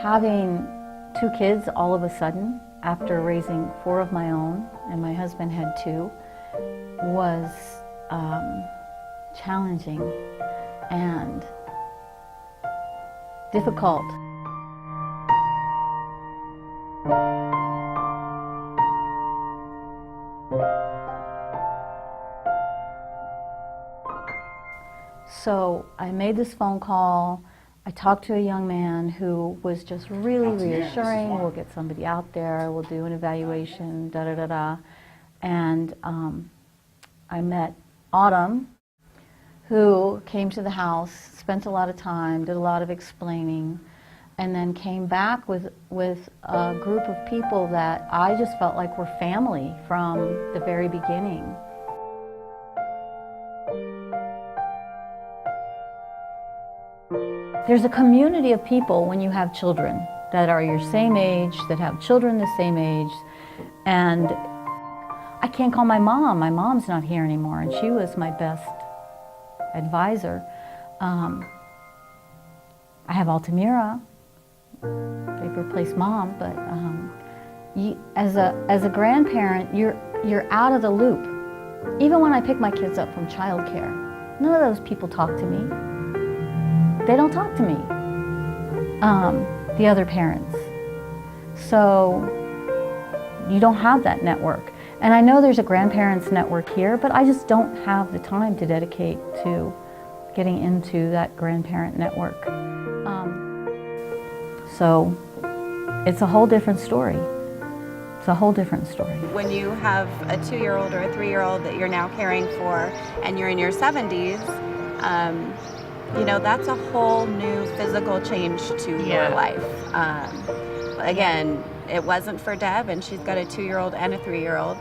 Having 2 kids all of a sudden, after raising 4 of my own, and my husband had 2, was challenging and difficult. So I made this phone call. I talked to a young man who was just really reassuring. We'll get somebody out there, we'll do an evaluation, da-da-da-da. And I met Autumn, who came to the house, spent a lot of time, did a lot of explaining, and then came back with a group of people that I just felt like were family from the very beginning. There's a community of people when you have children that are your same age, that have children the same age, and I can't call my mom. My mom's not here anymore, and she was my best advisor. I have Alta Mira. They replaced mom, but as a grandparent, you're out of the loop. Even when I pick my kids up from childcare, none of those people talk to me. They don't talk to me, the other parents. So you don't have that network. And I know there's a grandparents network here, but I just don't have the time to dedicate to getting into that grandparent network. So it's a whole different story. It's a whole different story. When you have a 2-year-old or a 3-year-old that you're now caring for and you're in your 70s, you know, that's a whole new physical change to your life. Again, it wasn't for Deb, and she's got a 2-year-old and a 3-year-old.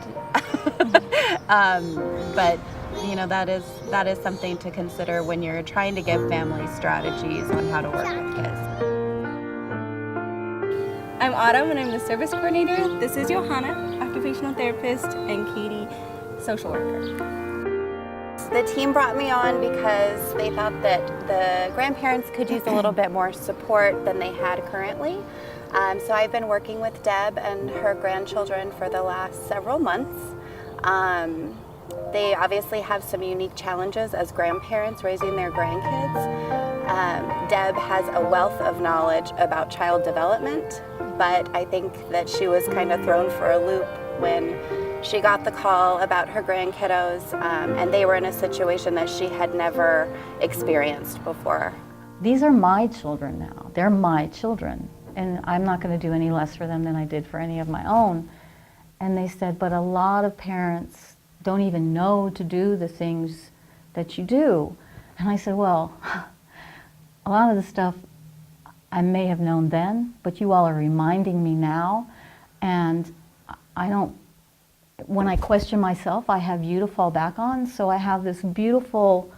But you know, that is something to consider when you're trying to give families strategies on how to work with kids. I'm Autumn, and I'm the service coordinator. This is Johanna, occupational therapist, and Katie, social worker. The team brought me on because they thought that the grandparents could use a little bit more support than they had currently. So I've been working with Deb and her grandchildren for the last several months. They obviously have some unique challenges as grandparents raising their grandkids. Deb has a wealth of knowledge about child development, but I think that she was kind of thrown for a loop when she got the call about her grandkiddos, and they were in a situation that she had never experienced before. These are my children now. They're my children, and I'm not going to do any less for them than I did for any of my own. And they said, but a lot of parents don't even know to do the things that you do. And I said, well, a lot of the stuff I may have known then, but you all are reminding me now, and I don't, when I question myself, I have you to fall back on, so I have this beautiful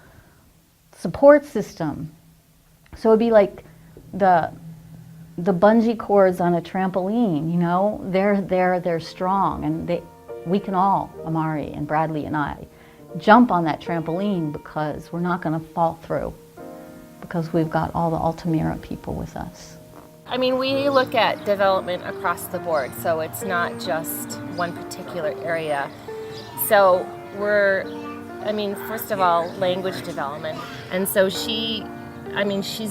support system. So it'd be like the bungee cords on a trampoline, you know, they're strong, and we can all, Amari and Bradley and I, jump on that trampoline because we're not going to fall through, because we've got all the Alta Mira people with us. I mean, we look at development across the board, so it's not just one particular area. So first of all, language development. And so she's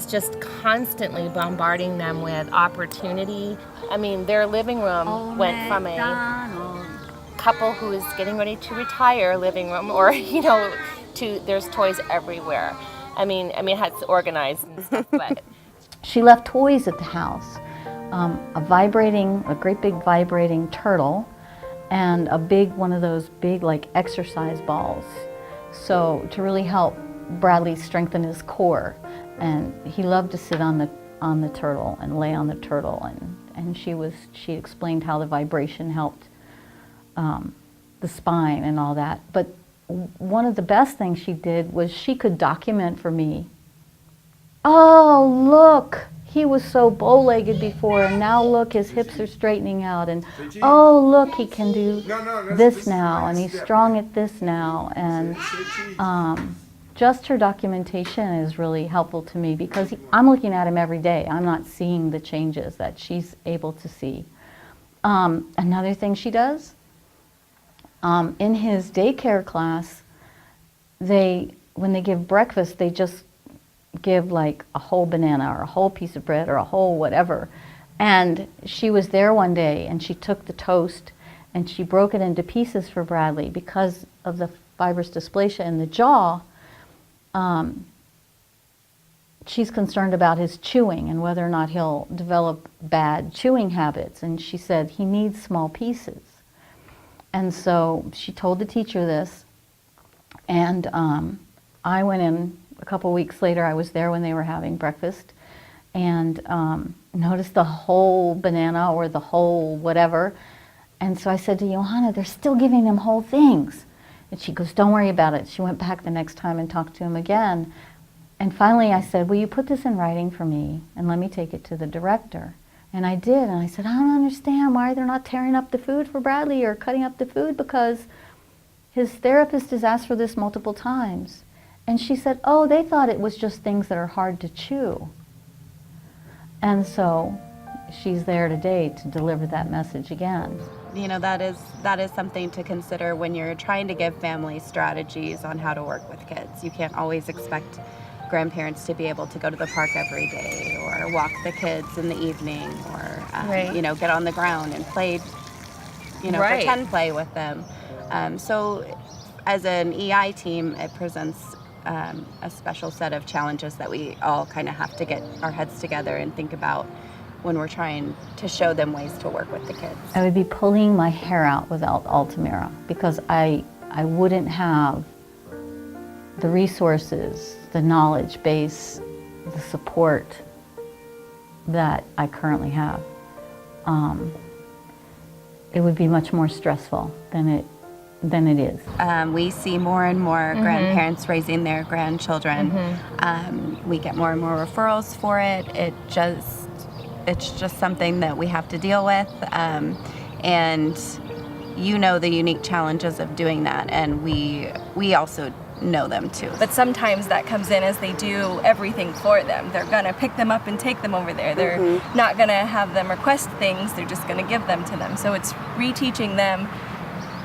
just constantly bombarding them with opportunity. I mean, their living room went from a couple who is getting ready to retire living room, or, you know, to there's toys everywhere. I mean, it's organized and stuff, but. She left toys at the house, a great big vibrating turtle, and a big one of those big like exercise balls. So to really help Bradley strengthen his core, and he loved to sit on the turtle and lay on the turtle, and she explained how the vibration helped the spine and all that. But one of the best things she did was she could document for me. Oh, look, he was so bow-legged before, and now look, his hips are straightening out, and oh, look, he can do this now, and he's strong at this now, and just her documentation is really helpful to me because I'm looking at him every day. I'm not seeing the changes that she's able to see. Another thing she does, in his daycare class, when they give breakfast, they just give like a whole banana or a whole piece of bread or a whole whatever. And she was there one day and she took the toast and she broke it into pieces for Bradley because of the fibrous dysplasia in the jaw. She's concerned about his chewing and whether or not he'll develop bad chewing habits. And she said he needs small pieces. And so she told the teacher this. And I went in a couple weeks later. I was there when they were having breakfast and noticed the whole banana or the whole whatever. And so I said to Johanna, they're still giving him whole things. And she goes, don't worry about it. She went back the next time and talked to him again. And finally I said, will you put this in writing for me and let me take it to the director? And I did. And I said, I don't understand why they're not tearing up the food for Bradley or cutting up the food because his therapist has asked for this multiple times. And she said, oh, they thought it was just things that are hard to chew. And so she's there today to deliver that message again. You know, that is something to consider when you're trying to give families strategies on how to work with kids. You can't always expect grandparents to be able to go to the park every day or walk the kids in the evening or, Right. you know, get on the ground and play, you know, Right. pretend play with them. So as an EI team, it presents a special set of challenges that we all kind of have to get our heads together and think about when we're trying to show them ways to work with the kids. I would be pulling my hair out without Alta Mira because I wouldn't have the resources, the knowledge base, the support that I currently have. It would be much more stressful than it is. We see more and more grandparents raising their grandchildren. We get more and more referrals for it. It's just something that we have to deal with. And you know the unique challenges of doing that, and we also know them too. But sometimes that comes in as they do everything for them. They're gonna pick them up and take them over there. They're not gonna have them request things, they're just gonna give them to them. So it's reteaching them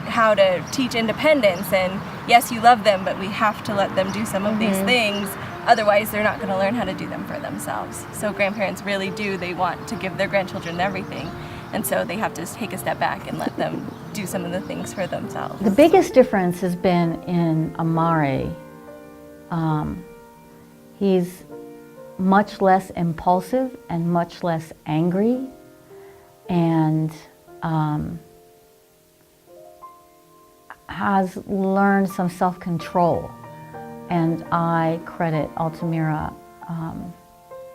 how to teach independence, and yes, you love them, but we have to let them do some of these things, otherwise they're not gonna learn how to do them for themselves. So grandparents really they want to give their grandchildren everything, and so they have to take a step back and let them do some of the things for themselves. The biggest difference has been in Amare. He's much less impulsive and much less angry, and has learned some self-control. And I credit Alta Mira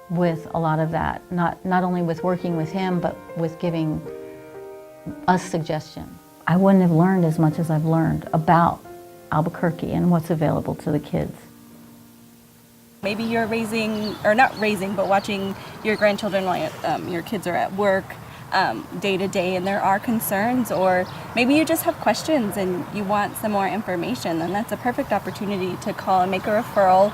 with a lot of that, not only with working with him, but with giving us suggestions. I wouldn't have learned as much as I've learned about Albuquerque and what's available to the kids. Maybe you're raising, or not raising, but watching your grandchildren while your kids are at work day to day, and there are concerns, or maybe you just have questions and you want some more information, then that's a perfect opportunity to call and make a referral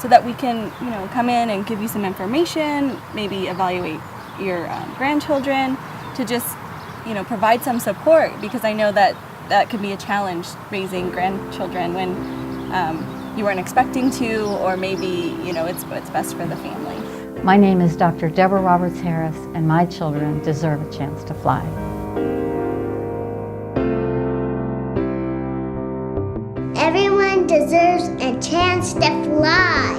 so that we can, you know, come in and give you some information, maybe evaluate your grandchildren, to just, you know, provide some support, because I know that that can be a challenge raising grandchildren when you weren't expecting to, or maybe, you know, it's best for the family. My name is Dr. Deborah Roberts Harris, and my children deserve a chance to fly. Everyone deserves a chance to fly.